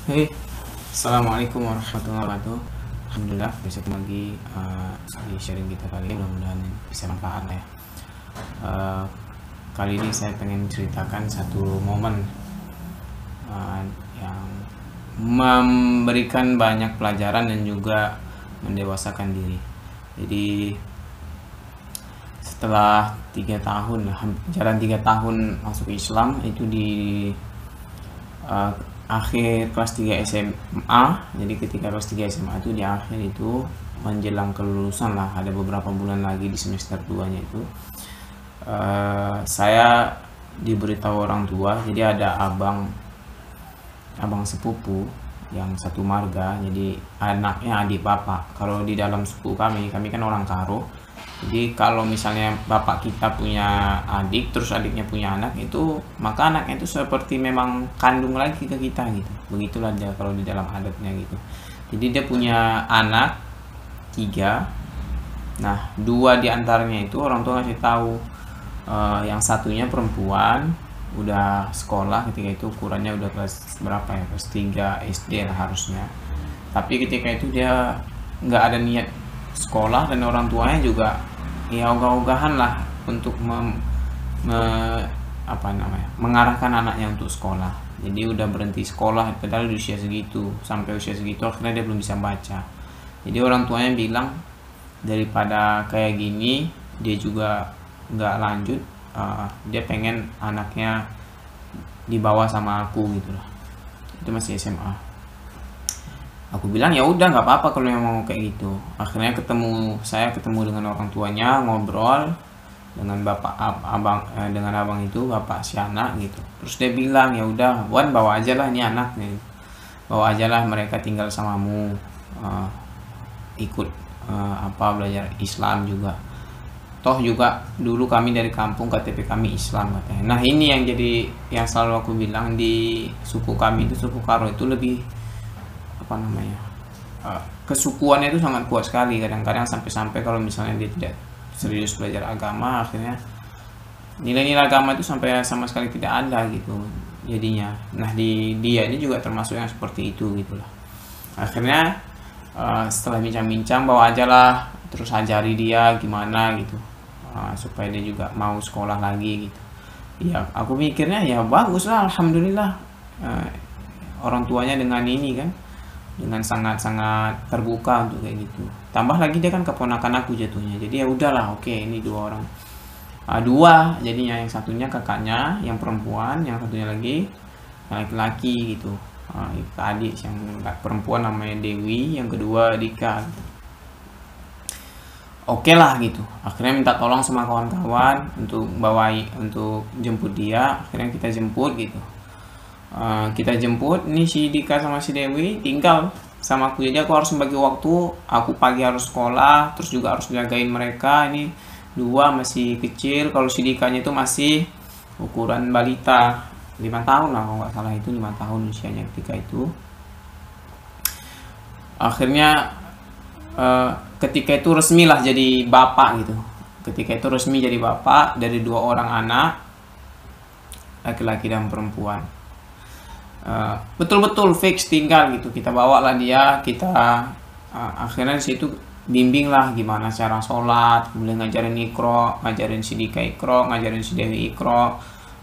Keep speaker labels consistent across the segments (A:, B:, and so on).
A: Hey, assalamualaikum warahmatullahi wabarakatuh. Alhamdulillah bisa lagi di sharing kita kali ini, mudah-mudahan bisa manfaat ya. Kali ini saya pengen ceritakan satu momen yang memberikan banyak pelajaran dan juga mendewasakan diri. Jadi setelah 3 tahun, jalan 3 tahun masuk Islam itu di akhir kelas 3 SMA. Jadi ketika kelas 3 SMA itu di akhir itu menjelang kelulusan lah, ada beberapa bulan lagi di semester 2 nya itu saya diberitahu orang tua. Jadi ada abang sepupu yang satu marga, jadi anaknya adik bapak. Kalau di dalam suku kami kan orang Karo, jadi kalau misalnya bapak kita punya adik terus adiknya punya anak, itu maka anaknya itu seperti memang kandung lagi ke kita gitu. Begitulah dia kalau di dalam adatnya gitu. Jadi dia punya anak 3. Nah, 2 diantaranya itu orang tua ngasih tahu, yang satunya perempuan udah sekolah ketika itu, ukurannya udah kelas berapa ya, kelas 3 SD lah harusnya. Tapi ketika itu dia nggak ada niat sekolah dan orang tuanya juga ya ogah-ogahan lah untuk mengarahkan anaknya untuk sekolah. Jadi udah berhenti sekolah padahal di usia segitu, sampai usia segitu akhirnya dia belum bisa baca. Jadi orang tuanya bilang daripada kayak gini dia juga nggak lanjut, dia pengen anaknya dibawa sama aku gitu lah. Itu masih SMA. Aku bilang ya udah nggak apa-apa kalau yang mau kayak gitu. Akhirnya saya ketemu dengan orang tuanya, ngobrol dengan dengan abang itu, bapak si anak gitu. Terus dia bilang ya udah Wan, bawa aja lah ini anak nih, bawa aja lah mereka tinggal samamu, ikut belajar Islam juga. Toh juga dulu kami dari kampung, KTP kami Islam katanya. Nah ini yang selalu aku bilang, di suku kami itu, suku Karo itu lebih kesukuannya itu sangat kuat sekali. Kadang-kadang sampai kalau misalnya dia tidak serius belajar agama, akhirnya nilai-nilai agama itu sampai sama sekali tidak ada gitu jadinya. Nah dia ini juga termasuk yang seperti itu gitulah. Akhirnya setelah bincang-bincang, bawa aja lah, terus ajari dia gimana gitu, supaya dia juga mau sekolah lagi gitu. Ya aku mikirnya ya bagus lah, alhamdulillah, orang tuanya dengan ini kan, dengan sangat-sangat terbuka untuk kayak gitu. Tambah lagi dia kan keponakan aku jatuhnya, jadi ya udahlah, oke, ini 2 orang, 2 jadinya, yang satunya kakaknya yang perempuan, yang satunya lagi laki-laki gitu. Adik yang perempuan namanya Dewi, yang kedua Dika gitu. Oke lah gitu. Akhirnya minta tolong sama kawan-kawan untuk jemput dia. Akhirnya kita jemput gitu. Kita jemput, ini si Dika sama si Dewi tinggal sama aku. Jadi aku harus membagi waktu. Aku pagi harus sekolah, terus juga harus jagain mereka. Ini 2 masih kecil. Kalau si Dikanya itu masih ukuran balita, 5 tahun lah kalau nggak salah, itu 5 tahun usianya ketika itu. Akhirnya ketika itu resmilah jadi bapak gitu. Ketika itu resmi jadi bapak dari 2 orang anak, laki-laki dan perempuan. Betul-betul fix tinggal gitu. Kita bawalah dia, akhirnya di situ bimbing lah gimana cara sholat, kemudian ngajarin Iqra, ngajarin si Dika Iqra, ngajarin si Dewi Iqra.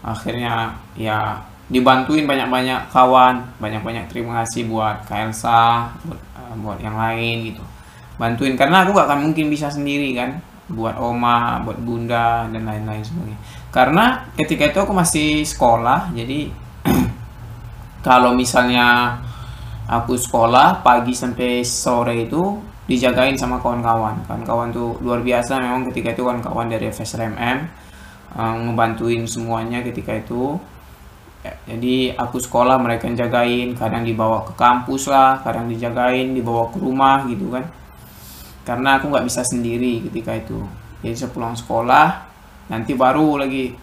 A: Akhirnya ya dibantuin banyak-banyak kawan, banyak-banyak terima kasih buat Kak Elsa, buat yang lain gitu, bantuin, karena aku gak akan mungkin bisa sendiri kan, buat oma, buat bunda dan lain-lain sebagainya. Karena ketika itu aku masih sekolah, jadi kalau misalnya aku sekolah pagi sampai sore itu dijagain sama kawan-kawan tuh luar biasa memang. Ketika itu kawan-kawan dari FSRMM ngebantuin semuanya ketika itu. Jadi aku sekolah mereka yang jagain, kadang dibawa ke kampus lah, kadang dijagain dibawa ke rumah gitu kan, karena aku nggak bisa sendiri ketika itu. Jadi sepulang sekolah nanti baru lagi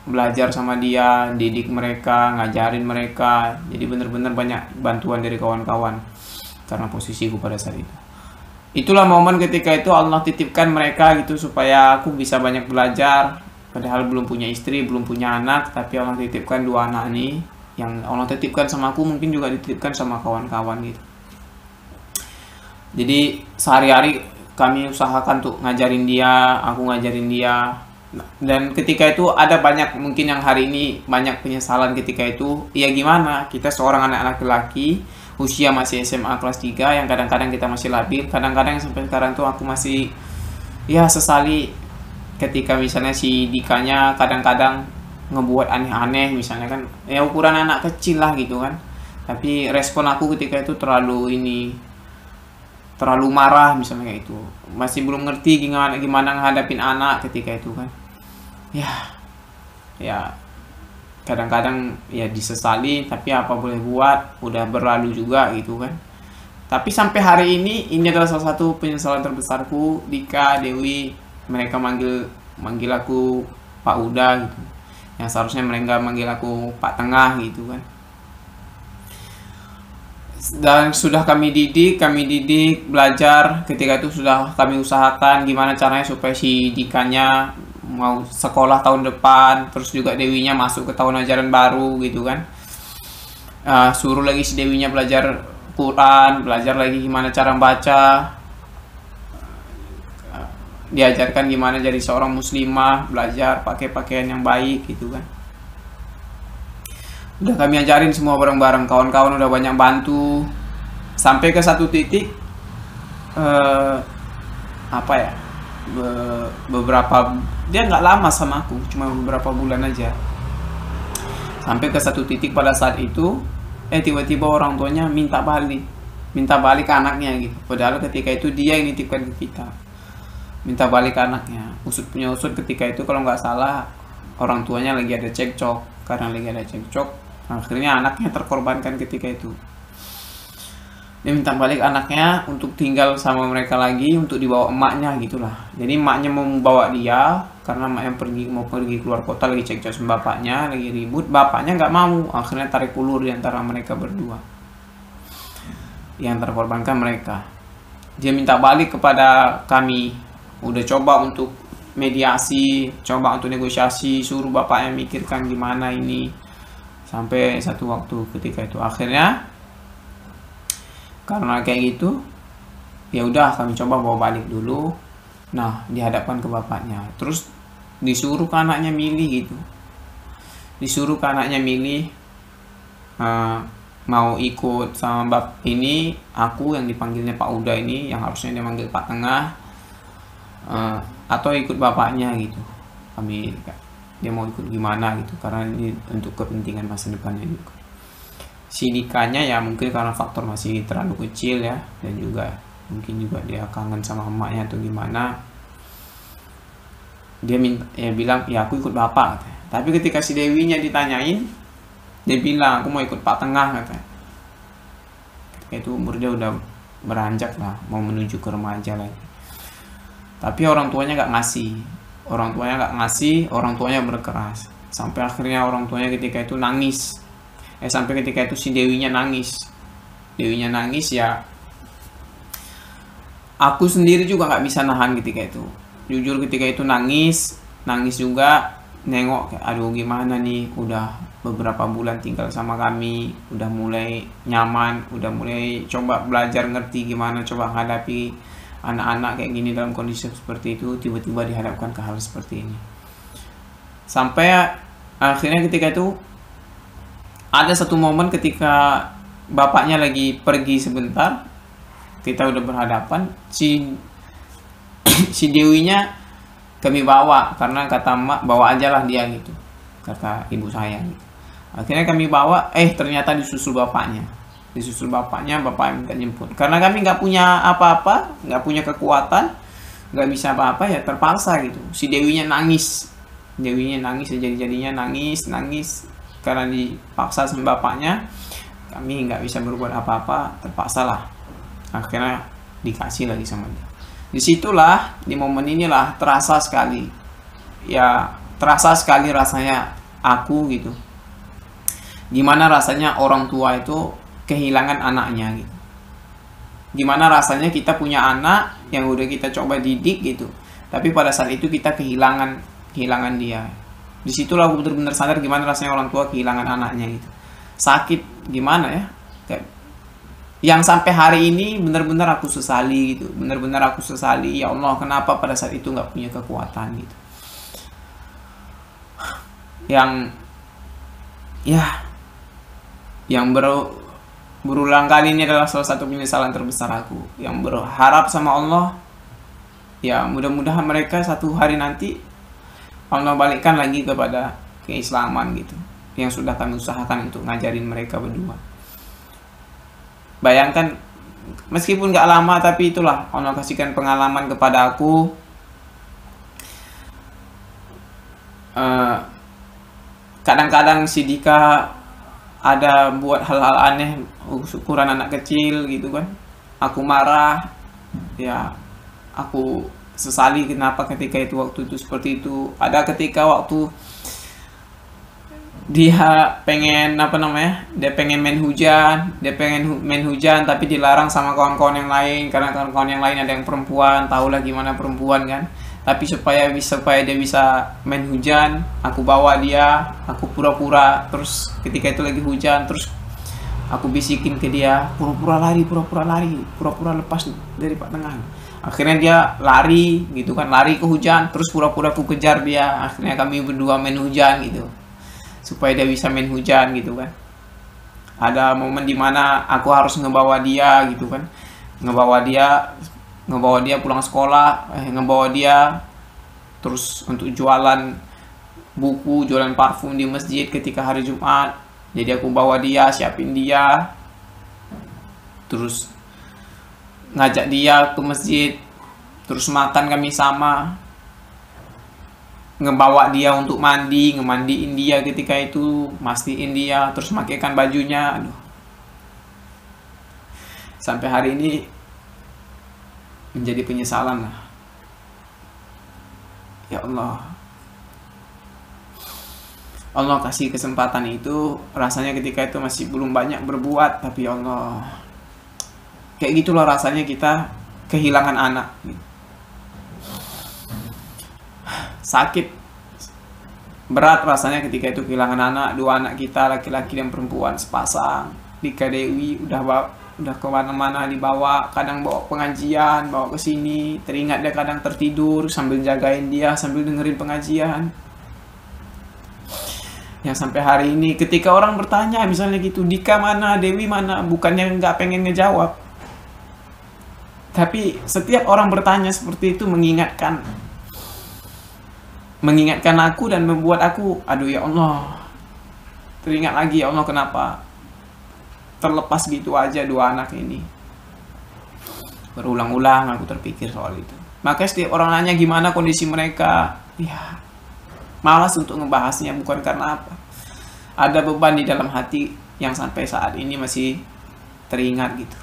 A: belajar sama dia, didik mereka, ngajarin mereka. Jadi bener-bener banyak bantuan dari kawan-kawan karena posisiku pada saat itu. Itulah momen ketika itu Allah titipkan mereka gitu supaya aku bisa banyak belajar. Padahal belum punya istri, belum punya anak, tapi Allah titipkan 2 anak ini yang Allah titipkan sama aku mungkin juga dititipkan sama kawan-kawan gitu. Jadi sehari-hari kami usahakan tuh ngajarin dia, aku ngajarin dia. Dan ketika itu ada banyak mungkin yang hari ini banyak penyesalan ketika itu. Ya gimana, kita seorang anak laki-laki usia masih SMA kelas 3 yang kadang-kadang kita masih labil, kadang-kadang sampai sekarang tuh aku masih ya sesali ketika misalnya si Dikanya kadang-kadang ngebuat aneh-aneh misalnya kan, ya ukuran anak kecil lah gitu kan, tapi respon aku ketika itu terlalu marah misalnya kayak itu, masih belum ngerti gimana ngadapin anak ketika itu kan, ya kadang-kadang ya disesali, tapi apa boleh buat, udah berlalu juga gitu kan. Tapi sampai hari ini adalah salah satu penyesalan terbesarku. Dika, Dewi, mereka manggil aku Pak Uda gitu, yang seharusnya mereka manggil aku Pak Tengah gitu kan. Dan sudah kami didik belajar. Ketika itu sudah kami usahakan gimana caranya supaya si Dikanya mau sekolah tahun depan, terus juga Dewinya masuk ke tahun ajaran baru gitu kan. Suruh lagi si Dewinya belajar Quran, belajar lagi gimana cara baca, diajarkan gimana jadi seorang muslimah, belajar pakai pakaian yang baik gitu kan. Udah kami ajarin semua bareng-bareng, kawan-kawan udah banyak bantu, sampai ke satu titik beberapa, dia nggak lama sama aku, cuma beberapa bulan aja. Sampai ke satu titik pada saat itu tiba-tiba orang tuanya minta balik anaknya gitu, padahal ketika itu dia yang nitipkan ke kita, minta balik anaknya. Usut punya usut, ketika itu kalau nggak salah orang tuanya lagi ada cekcok. Karena lagi ada cekcok, akhirnya anaknya terkorbankan ketika itu. Dia minta balik anaknya untuk tinggal sama mereka lagi, untuk dibawa emaknya gitulah. Jadi emaknya mau membawa dia, karena emaknya mau pergi keluar kota, lagi cekcok sama bapaknya, lagi ribut. Bapaknya nggak mau, akhirnya tarik ulur di antara mereka berdua. Yang terkorbankan mereka. Dia minta balik kepada kami. Udah coba untuk mediasi, coba untuk negosiasi, suruh bapaknya mikirkan gimana ini. Sampai satu waktu ketika itu akhirnya, karena kayak gitu, ya udah kami coba bawa balik dulu. Nah, dihadapkan ke bapaknya, terus disuruh ke anaknya milih gitu. Disuruh ke anaknya milih, mau ikut sama bap ini, aku yang dipanggilnya Pak Uda ini, yang harusnya dia manggil Pak Tengah, atau ikut bapaknya gitu. Dia mau ikut gimana gitu, karena ini untuk kepentingan masa depannya juga. Si Dikanya ya mungkin karena faktor masih terlalu kecil ya, dan juga mungkin juga dia kangen sama emaknya atau gimana, dia bilang ya aku ikut bapak katanya. Tapi ketika si Dewinya ditanyain, dia bilang aku mau ikut Pak Tengah katanya. Ketika itu umur dia udah beranjak lah, mau menuju ke remaja lagi. Tapi orang tuanya nggak ngasih, orang tuanya berkeras, sampai akhirnya orang tuanya ketika itu nangis. Sampai ketika itu si Dewinya nangis ya. Aku sendiri juga nggak bisa nahan ketika itu. Jujur ketika itu nangis juga, nengok aduh gimana nih, udah beberapa bulan tinggal sama kami, udah mulai nyaman, udah mulai coba belajar ngerti gimana coba menghadapi anak-anak kayak gini dalam kondisi seperti itu, tiba-tiba dihadapkan ke hal seperti ini. Sampai akhirnya ketika itu ada satu momen ketika bapaknya lagi pergi sebentar, kita udah berhadapan, si Dewinya kami bawa, karena kata emak bawa aja lah dia gitu, kata ibu saya gitu. Akhirnya kami bawa, ternyata disusul bapaknya, bapaknya minta jemput. Karena kami nggak punya apa-apa, nggak punya kekuatan, nggak bisa apa-apa, ya terpaksa gitu. Si Dewinya nangis jadi-jadinya nangis karena dipaksa sama bapaknya. Kami nggak bisa berbuat apa-apa, terpaksa lah. Akhirnya dikasih lagi sama dia. Disitulah, di momen inilah terasa sekali rasanya aku gitu, gimana rasanya orang tua itu kehilangan anaknya gitu. Gimana rasanya kita punya anak yang udah kita coba didik gitu, tapi pada saat itu kita kehilangan dia. Disitulah aku benar-benar sadar gimana rasanya orang tua kehilangan anaknya gitu. sakit gimana ya, kayak yang sampai hari ini benar-benar aku sesali gitu, benar-benar aku sesali, ya Allah kenapa pada saat itu nggak punya kekuatan gitu. Yang ya yang berulang kali ini adalah salah satu penyesalan terbesar aku, yang berharap sama Allah ya mudah-mudahan mereka satu hari nanti Allah balikkan lagi kepada keislaman gitu, yang sudah kami usahakan untuk ngajarin mereka berdua. Bayangkan, meskipun gak lama tapi itulah Allah kasihkan pengalaman kepada aku. Kadang-kadang si Dika ada buat hal-hal aneh ukuran anak kecil gitu kan, aku marah ya, aku sesali kenapa ketika itu waktu itu seperti itu. Ada ketika waktu dia pengen dia pengen main hujan tapi dilarang sama kawan-kawan yang lain, karena kawan-kawan yang lain ada yang perempuan, tahulah gimana perempuan kan. Tapi supaya dia bisa main hujan, aku bawa dia, aku pura-pura, terus ketika itu lagi hujan, terus aku bisikin ke dia, pura-pura lari, pura-pura lepas dari pertengahan. Akhirnya dia lari gitu kan, lari ke hujan, terus pura-pura aku kejar dia. Akhirnya kami berdua main hujan gitu, supaya dia bisa main hujan gitu kan. Ada momen dimana aku harus ngebawa dia gitu kan, ngebawa dia pulang sekolah, ngebawa dia terus untuk jualan buku, jualan parfum di masjid ketika hari Jumat. Jadi aku bawa dia, siapin dia, terus ngajak dia ke masjid, terus makan kami sama, ngebawa dia untuk mandi, ngemandiin dia ketika itu, mastiin dia, terus makaikan bajunya. Aduh, sampai hari ini menjadi penyesalan lah. Ya Allah, Allah kasih kesempatan itu, rasanya ketika itu masih belum banyak berbuat, tapi ya Allah, kayak gitulah rasanya kita kehilangan anak. Sakit berat rasanya ketika itu kehilangan anak, dua anak kita, laki-laki dan perempuan sepasang. Dika Dewi udah kemana-mana dibawa, kadang bawa pengajian, bawa ke sini, teringat dia kadang tertidur sambil jagain dia, sambil dengerin pengajian. Yang sampai hari ini ketika orang bertanya misalnya gitu, Dika mana, Dewi mana, bukannya nggak pengen ngejawab, tapi setiap orang bertanya seperti itu mengingatkan aku dan membuat aku, aduh ya Allah, teringat lagi, ya Allah kenapa terlepas gitu aja dua anak ini. Berulang-ulang aku terpikir soal itu. Maka setiap orang nanya gimana kondisi mereka, ya malas untuk ngebahasnya, bukan karena apa, ada beban di dalam hati yang sampai saat ini masih teringat gitu,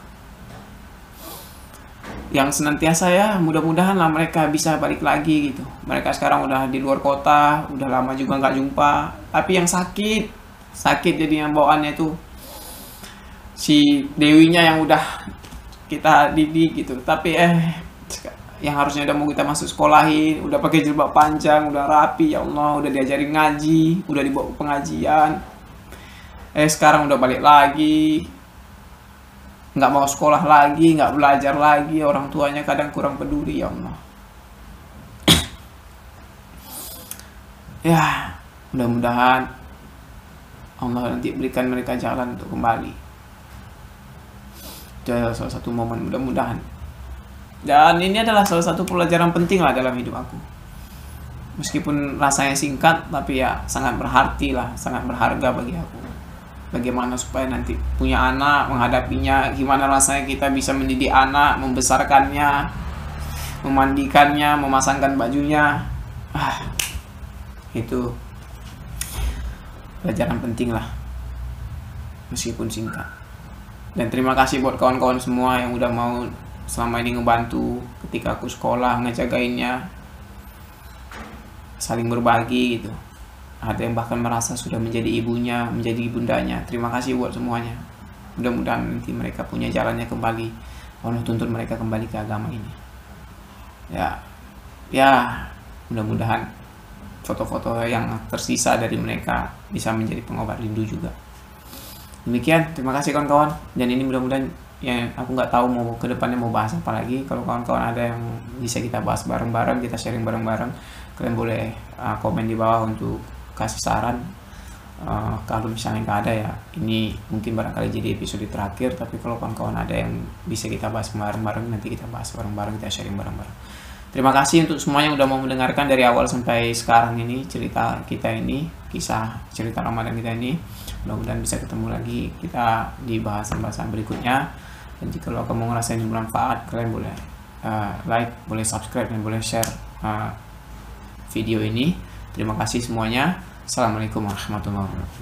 A: yang senantiasa ya mudah-mudahan lah mereka bisa balik lagi gitu. Mereka sekarang udah di luar kota, udah lama juga nggak jumpa, tapi yang sakit jadi yang bawaannya itu si Dewinya yang udah kita didik gitu. Tapi yang harusnya udah mau kita masuk sekolahin, udah pakai jilbab panjang, udah rapi, ya Allah, udah diajarin ngaji, udah dibawa pengajian, sekarang udah balik lagi, nggak mau sekolah lagi, nggak belajar lagi. Orang tuanya kadang kurang peduli, ya Allah. Ya mudah-mudahan Allah nanti berikan mereka jalan untuk kembali. Itu adalah salah satu momen, mudah-mudahan. Dan ini adalah salah satu pelajaran penting lah dalam hidup aku. Meskipun rasanya singkat, tapi ya sangat berarti lah, sangat berharga bagi aku. Bagaimana supaya nanti punya anak, menghadapinya, gimana rasanya kita bisa mendidik anak, membesarkannya, memandikannya, memasangkan bajunya. Itu pelajaran penting lah, meskipun singkat. Dan terima kasih buat kawan-kawan semua yang udah mau selama ini ngebantu ketika aku sekolah, ngejagainnya, saling berbagi gitu. Ada yang bahkan merasa sudah menjadi ibunya, menjadi ibundanya. Terima kasih buat semuanya. Mudah-mudahan nanti mereka punya jalannya kembali. Allah tuntun mereka kembali ke agama ini. Ya, mudah-mudahan foto-foto yang tersisa dari mereka bisa menjadi pengobat rindu juga. Demikian, terima kasih kawan-kawan. Dan ini mudah-mudahan ya, aku nggak tahu mau ke depannya mau bahas apa lagi. Kalau kawan-kawan ada yang bisa kita bahas bareng-bareng, kita sharing bareng-bareng, kalian boleh komen di bawah untuk kasih saran. Kalau misalnya nggak ada ya, ini mungkin barangkali jadi episode terakhir. Tapi kalau kawan-kawan ada yang bisa kita bahas bareng-bareng, nanti kita bahas bareng-bareng, kita sharing bareng-bareng. Terima kasih untuk semua yang udah mau mendengarkan dari awal sampai sekarang ini, cerita kita ini, kisah cerita Ramadan kita ini. Mudah-mudahan bisa ketemu lagi kita di bahasan-bahasan berikutnya. Dan jika kamu ngerasa ini bermanfaat, kalian boleh like, boleh subscribe, dan boleh share video ini. Terima kasih semuanya. Assalamualaikum warahmatullahi wabarakatuh.